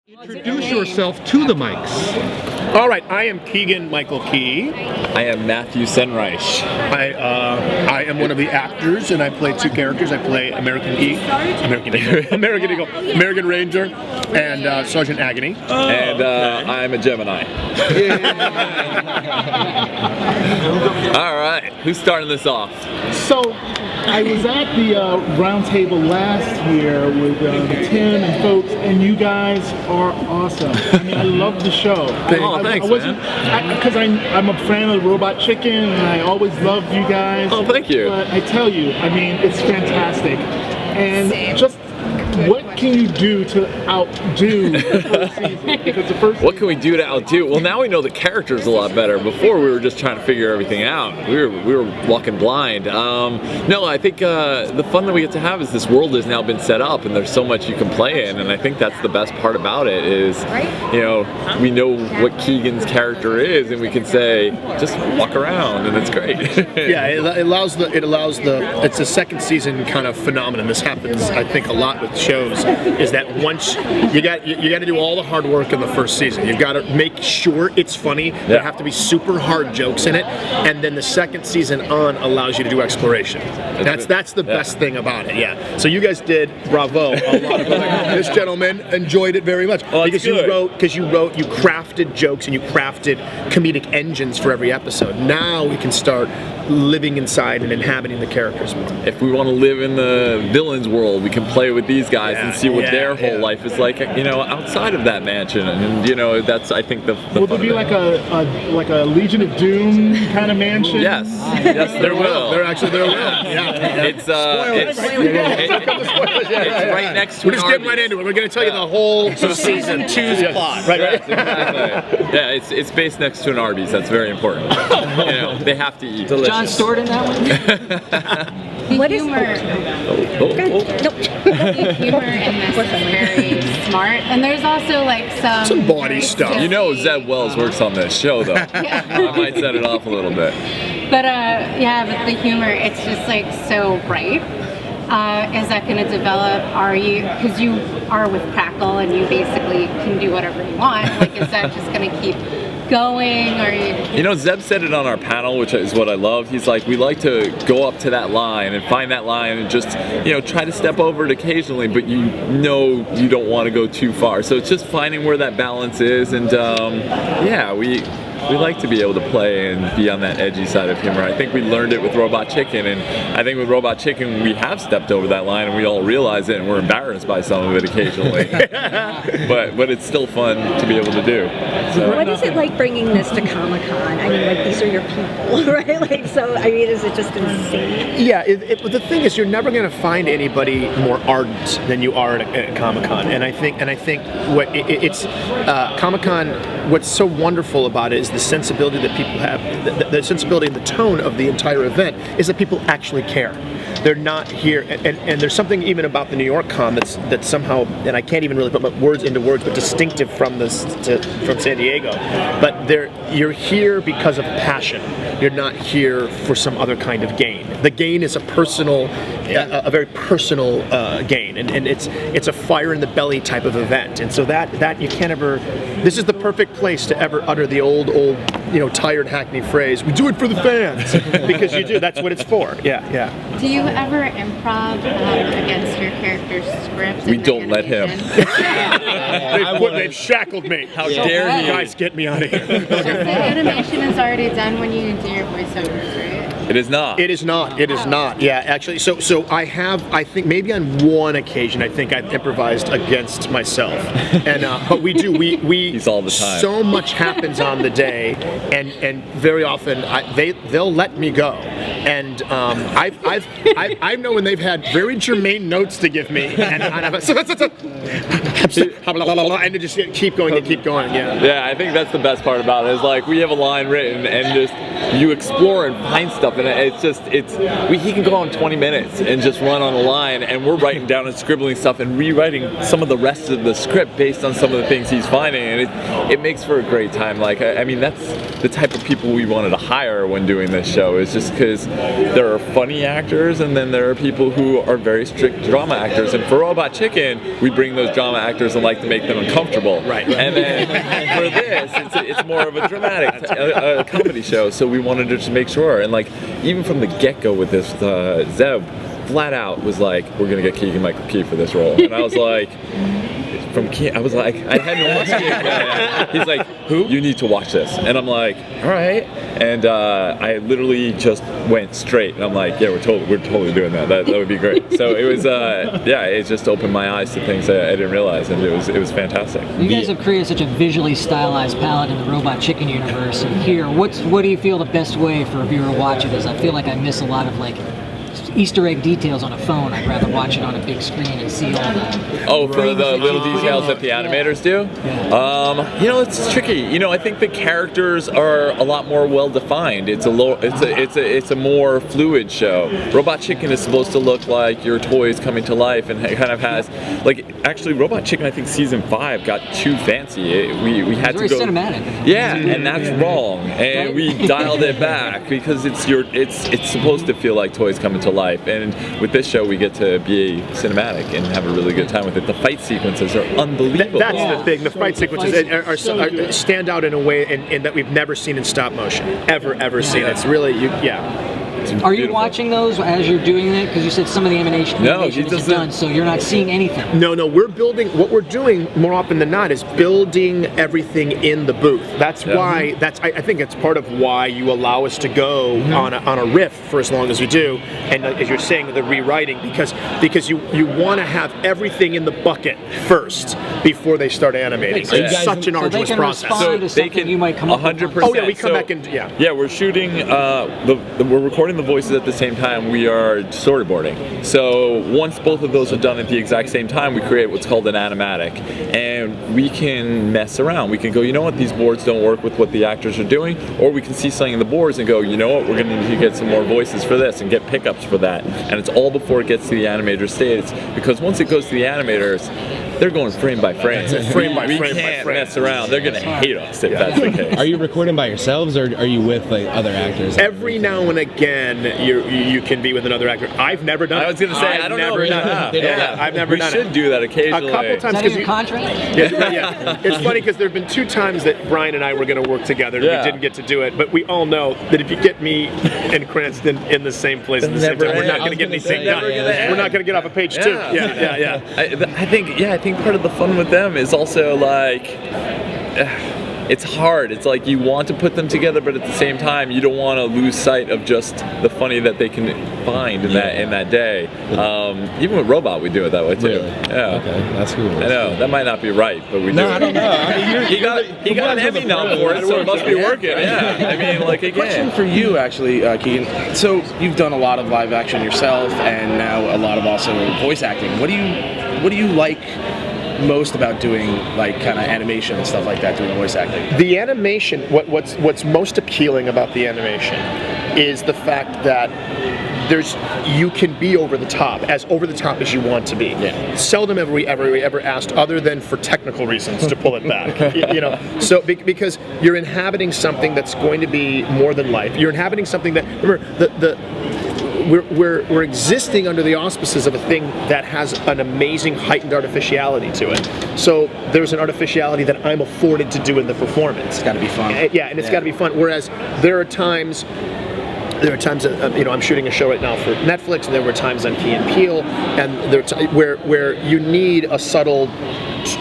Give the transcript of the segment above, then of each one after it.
Introduce yourself to the mics. All right, I am Keegan-Michael Key. I am Matthew Senreich. I am one of the actors, and I play two characters. I play American Eagle, American Ranger, and Sergeant Agony. And I'm a Gemini. All right, who's starting this off? So, I was at the round table last year with Tim and folks, and you guys are awesome. I mean, I love the show. Thanks, Because I'm a fan of Robot Chicken, and I always loved you guys. Oh, thank you. But I tell you, I mean, it's fantastic. And just what can you do to outdo the first season? Because the first What can we do to outdo? Well, now we know the characters a lot better. Before we were just trying to figure everything out. We were walking blind. No, I think the fun that we get to have is this world has now been set up, and there's so much you can play in. And I think that's the best part about it is, you know, we know what Keegan's character is, and we can say just walk around, and it's great. Yeah, it allows the. It's a second season kind of phenomenon. This happens, I think, a lot with shows. Is that once you got to do all the hard work in the first season. You've got to make sure it's funny. There have to be super hard jokes in it, and then the second season on allows you to do exploration. That's the best thing about it. Yeah. So you guys did bravo. A lot of this gentleman enjoyed it very much because you crafted jokes and you crafted comedic engines for every episode. Now we can start living inside and inhabiting the characters more. If we want to live in the villain's world, we can play with these guys and see what their whole life is like, you know, outside of that mansion. And you know, that's, I think, the will there be like a Legion of Doom kind of mansion? Yes, there will. There will. Yeah. It's right next to. We're just getting right into it. We're going to tell you the whole season 2's plot. Right. Exactly. Yeah, it's based next to an Arby's. That's very important. You know, they have to eat. Delicious. John Stewart in that one? What is humor? The humor in this is very smart, and there's also like some body stuff. You know, Zeb Wells works on this show, though. I might set it off a little bit. But but the humor, it's just like so bright. Is that going to develop? Are you, because you are with Crackle and you basically can do whatever you want? Like, is that just going to keep going? Or you know, Zeb said it on our panel, which is what I love. He's like, we like to go up to that line and find that line and just, you know, try to step over it occasionally, but you know you don't want to go too far. So it's just finding where that balance is, and yeah, we like to be able to play and be on that edgy side of humor. I think we learned it with Robot Chicken, and I think with Robot Chicken we have stepped over that line, and we all realize it, and we're embarrassed by some of it occasionally. but it's still fun to be able to do. So. What is it like bringing this to Comic-Con? I mean, like, these are your people, right? Like, so, I mean, is it just insane? Yeah, the thing is, you're never going to find anybody more ardent than you are at Comic-Con, and I think what it's Comic-Con. What's so wonderful about it is the sensibility that people have, the sensibility and the tone of the entire event is that people actually care. They're not here, and there's something even about the New York Con that's somehow, and I can't even really put words into words, but distinctive from San Diego. But you're here because of passion. You're not here for some other kind of gain. The gain is a very personal gain, and it's a fire in the belly type of event. And so that you can't ever. This is the perfect place to ever utter the old, you know, tired Hackney phrase. We do it for the fans, because you do. That's what it's for. Yeah. do you ever improv against your character's script? We don't let him. They've shackled me. How dare you? Guys, get me out of here. The animation is already done when you do your voiceovers, right? It is not. It is not. It is not. Yeah, actually. So I think maybe on one occasion I've improvised against myself, and but we do. We He's all the time. So much happens on the day, and very often they'll let me go, and I know when they've had very germane notes to give me, and they just keep going and keep going. Yeah. Yeah, I think that's the best part about it. Is like we have a line written, and just you explore and find stuff stuff, and he can go on 20 minutes and just run on a line, and we're writing down and scribbling stuff and rewriting some of the rest of the script based on some of the things he's finding, and it makes for a great time. Like, I mean, that's the type of people we wanted to hire when doing this show, is just because there are funny actors, and then there are people who are very strict drama actors. And for Robot Chicken, we bring those drama actors and like to make them uncomfortable. Right. And then for this, it's more of a dramatic a comedy show. So we wanted to just make sure. And like, even from the get-go with this, Zeb flat out was like, we're gonna get Keegan-Michael Key for this role. And I was like, I hadn't watched it. He's like, who? You need to watch this. And I'm like, all right. And I literally just went straight. And I'm like, yeah, we're totally doing that. That would be great. So it was, it just opened my eyes to things that I didn't realize, and it was fantastic. You guys have created such a visually stylized palette in the Robot Chicken universe. And here, what do you feel the best way for a viewer to watch it is? I feel like I miss a lot of like Easter egg details on a phone. I'd rather watch it on a big screen and see all the... Oh, for the little details that the animators do? Yeah. It's tricky. I think the characters are a lot more well defined. It's a more fluid show. Robot Chicken is supposed to look like your toys coming to life, and it kind of has, like, actually Robot Chicken, I think season 5 got too fancy. We had to go... It's very cinematic. Yeah, and that's wrong. And we dialed it back because it's supposed to feel like toys coming to life. And with this show, we get to be cinematic and have a really good time with it. The fight sequences are unbelievable. That's the thing. The fight sequences are stand out in a way in that we've never seen in stop motion. Ever seen. It's really, Are you watching those as you're doing it? Because you said some of the animation is done, so you're not seeing anything. No, we're building. What we're doing more often than not is building everything in the booth. That's why. I think it's part of why you allow us to go on a riff for as long as we do, and as you're saying, the rewriting, because you want to have everything in the bucket first before they start animating. It's such an arduous process. So they can you might come up 100%. Oh yeah, we come back and yeah. We're shooting. We're recording the voices at the same time. We are storyboarding. So once both of those are done at the exact same time, we create what's called an animatic, and we can mess around. We can go, you know what, these boards don't work with what the actors are doing, or we can see something in the boards and go, you know what, we're going to need to get some more voices for this and get pickups for that. And it's all before it gets to the animator stage, because once it goes to the animators, they're going frame by frame. We can't mess around. They're going to hate us if that's the case. Are you recording by yourselves, or are you with like other actors? Every now and again, you can be with another actor. I've never done it. I was going to say, I don't know. I've never done it. We should do that occasionally. A couple times. Is that in your contract? Yeah. It's funny because there have been 2 times that Brian and I were going to work together, and we didn't get to do it. But we all know that if you get me and Cranston in the same place at the same time, we're not going to get anything done. We're not going to get off of page 2. Yeah. I think part of the fun with them is also like, it's hard. It's like you want to put them together, but at the same time, you don't want to lose sight of just the funny that they can find in that day. Even with Robot, we do it that way too. Really? Yeah. Okay, that's cool. I know that might not be right, but we do. No, I don't know. I mean, he got an Emmy nom for it, so it must be working. Yeah. I mean, like, again. Question for you, actually, Keegan. So you've done a lot of live action yourself, and now a lot of also voice acting. What do you like most about doing like kind of animation and stuff like that, doing voice acting? The animation, what's most appealing about the animation is the fact that you can be over the top as you want to be. Yeah. Seldom have we ever asked, other than for technical reasons, to pull it back. So because you're inhabiting something that's going to be more than life. You're inhabiting something that, remember, we're existing under the auspices of a thing that has an amazing heightened artificiality to it. So there's an artificiality that I'm afforded to do in the performance. It's got to be fun. Yeah, and it's got to be fun. Whereas there are times that, I'm shooting a show right now for Netflix, and there were times on Key and Peele, and there where you need a subtle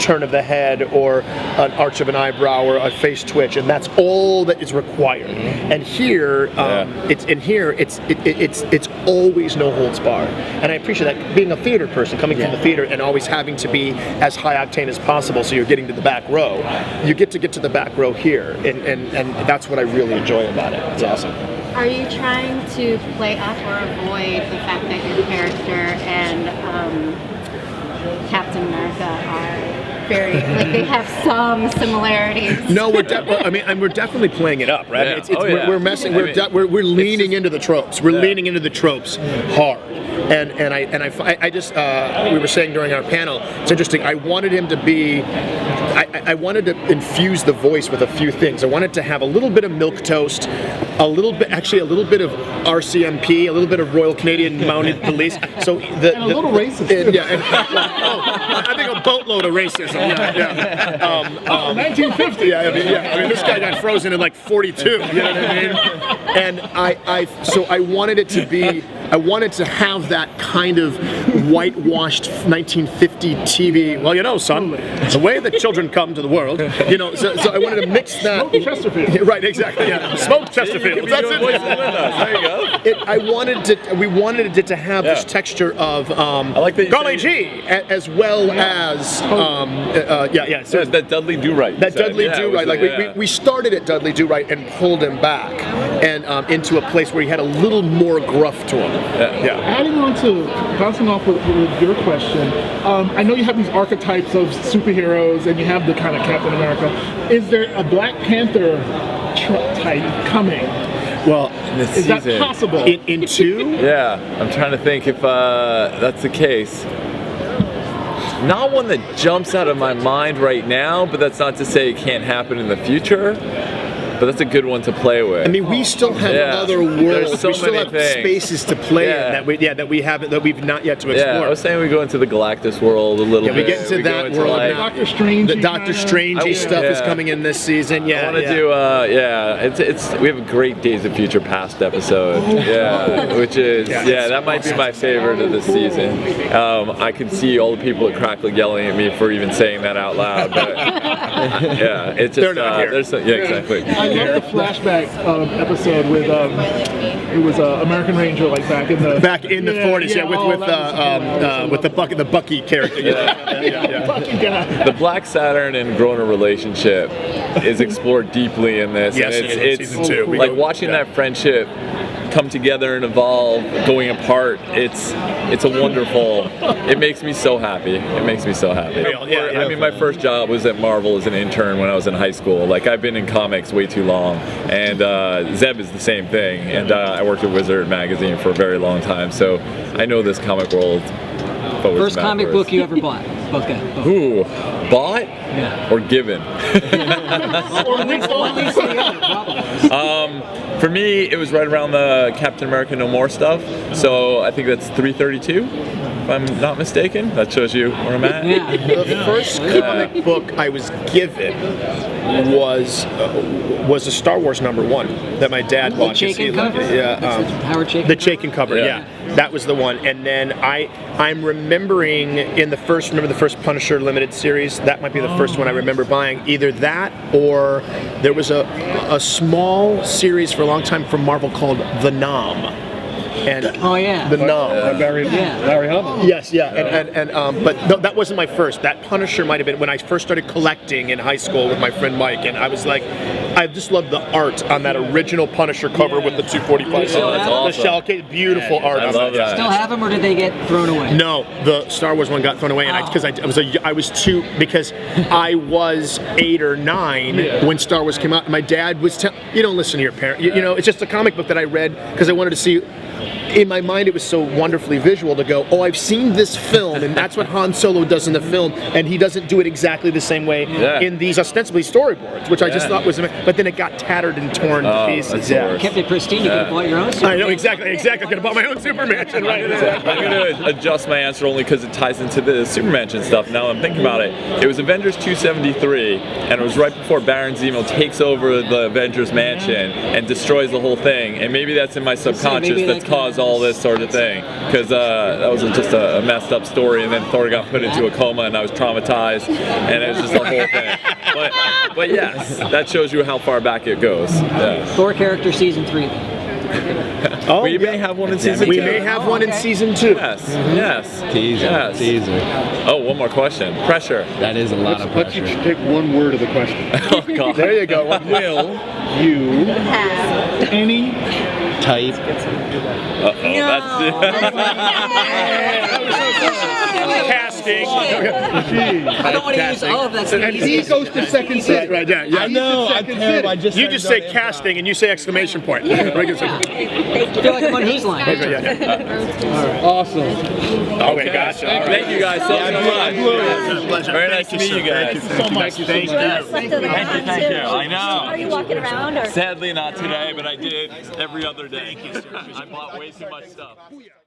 turn of the head or an arch of an eyebrow or a face twitch, and that's all that is required. And here, it's always no holds barred. And I appreciate that, being a theater person, coming from the theater and always having to be as high octane as possible, so you're getting to the back row. You get to the back row here, and that's what I really enjoy about it. It's awesome. Are you trying to play up or avoid the fact that your character and Captain America are very like they have some similarities. No, we're definitely playing it up, right? Yeah. We're messing. We're leaning into the tropes. We're leaning into the tropes hard. And I just we were saying during our panel, it's interesting. I wanted him to be. I wanted to infuse the voice with a few things. I wanted to have a little bit of milquetoast, a little bit of RCMP, a little bit of Royal Canadian Mounted Police. So and a little racist. I think a boatload of racism. Yeah. 1950. I mean, this guy got frozen in like 42. You know what I mean? And I wanted it to be. I wanted to have that kind of whitewashed 1950 TV. Well, you know, son, the way that children come to the world. You know, so I wanted to mix that. Smoke Chesterfield. Right, exactly. Yeah. Smoke Chesterfield. That's it. There you go. We wanted it to have this texture of I like that you golly say- gee, as well as So that Dudley Do-Right. that Dudley Do-Right. Like we started at Dudley Do-Right and pulled him back and into a place where he had a little more gruff to him. Yeah. Adding on to bouncing off with your question, I know you have these archetypes of superheroes and you have the kind of Captain America. Is there a Black Panther type coming? Well, Is that possible? in two? Yeah, I'm trying to think if that's the case. Not one that jumps out of my mind right now, but that's not to say it can't happen in the future. But that's a good one to play with. I mean, we still have other worlds. There's so we still many have things. spaces to play in that we've not yet to explore. Yeah, I was saying we go into the Galactus world a little bit. We get into that go world. like- Doctor Strange. The Doctor Strangey stuff is coming in this season. Yeah, I want to do. It's we have a great Days of Future Past episode. Which is that might be my favorite of this season. I can see all the people at Crackle yelling at me for even saying that out loud, but it's just They're not here. Exactly. I love the flashback episode with it was American Ranger, like back in the 40s. With the Bucky character. Bucky guy. The Black Saturn and Grona relationship is explored deeply in this. Yes, and it's season 2. like watching that friendship come together and evolve, going apart. It's a wonderful. It makes me so happy. It makes me so happy. I mean, my first job was at Marvel as an intern when I was in high school. Like, I've been in comics way too long, and Zeb is the same thing. And I worked at Wizard magazine for a very long time, so I know this comic world. First comic book you ever bought? Both. Ooh, bought? Yeah. Or given? For me, it was right around the Captain America No More stuff. So I think that's 332, if I'm not mistaken. That shows you where I'm at. Yeah. The first comic book I was given was a Star Wars #1 that my dad bought. Chaykin cover? Howard Chaykin. The Chaykin cover, yeah. That was the one. And then I'm remembering the first Punisher limited series. That might be the first one I remember buying. Either that or there was a small series for a long time from Marvel called The Nom. And The Nom. Larry Hama. Yes, but no, that wasn't my first. That Punisher might have been when I first started collecting in high school with my friend Mike, and I was like, I just loved the art on that original Punisher cover with the 245. The shell case, beautiful art. I love that. Still have them, or did they get thrown away? No, the Star Wars one got thrown away, and because I was 8 or 9 when Star Wars came out. And my dad was you don't listen to your parents. You know, it's just a comic book that I read because I wanted to see. In my mind, it was so wonderfully visual to go, I've seen this film, and that's what Han Solo does in the film, and he doesn't do it exactly the same way in these ostensibly storyboards, which I just thought was, but then it got tattered and torn to pieces. You kept it pristine. You could have bought your own. I know, exactly. I could have bought my own SuperMansion, right? I'm going to adjust my answer only because it ties into the SuperMansion stuff. Now I'm thinking about it. It was Avengers 273, and it was right before Baron Zemo takes over the Avengers Mansion and destroys the whole thing. And maybe that's in my subconscious that's caused all this sort of thing, because that was just a messed up story, and then Thor got put into a coma, and I was traumatized, and it was just the whole thing. But yes, that shows you how far back it goes. Yeah. Thor character season 3. We may have one in season 2. We may have one in season 2. Yes. Teaser. Oh, one more question. Pressure. That is a lot of Let's pressure. each take one word of the question. Oh, God. There you go. Will you Have Any Type. Uh-oh, that's Cast casting. I don't want to use. Oh, that's the And he easiest. goes to second sit. Right, yeah. I know. I'm terrible. I just You just say casting and you say exclamation point. Right, good. I feel like I'm on whose line? Awesome. Okay, gotcha. All right. Thank you guys so much. Very nice to meet you guys. so much. Thank you. Thank you. Thank you. I know. Are you walking around or? Sadly not today, but I did every other day. I bought way too much stuff.